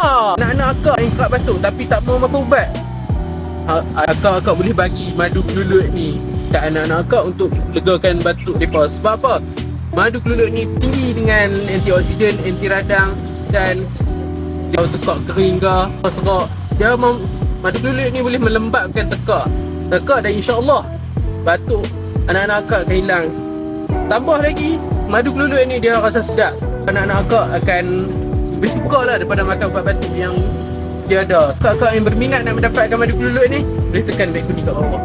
Anak-anak akak yang kerap batuk tapi tak mau makan ubat. Akak boleh bagi madu kelulut ni kat anak-anak akak untuk legakan batuk mereka. Sebab apa? Madu kelulut ni tinggi dengan antioksidan, anti radang dan dia tekak kering ke, serak. Madu kelulut ni boleh melembabkan tekak dan insya-Allah batuk anak-anak akak akan hilang. Tambah lagi, madu kelulut ni dia rasa sedap. Anak-anak akak akan lebih suka lah daripada makan ubat batuk yang dia ada. Akak-akak yang berminat nak mendapatkan madu kelulut ni, boleh tekan baik kuning kat bawah.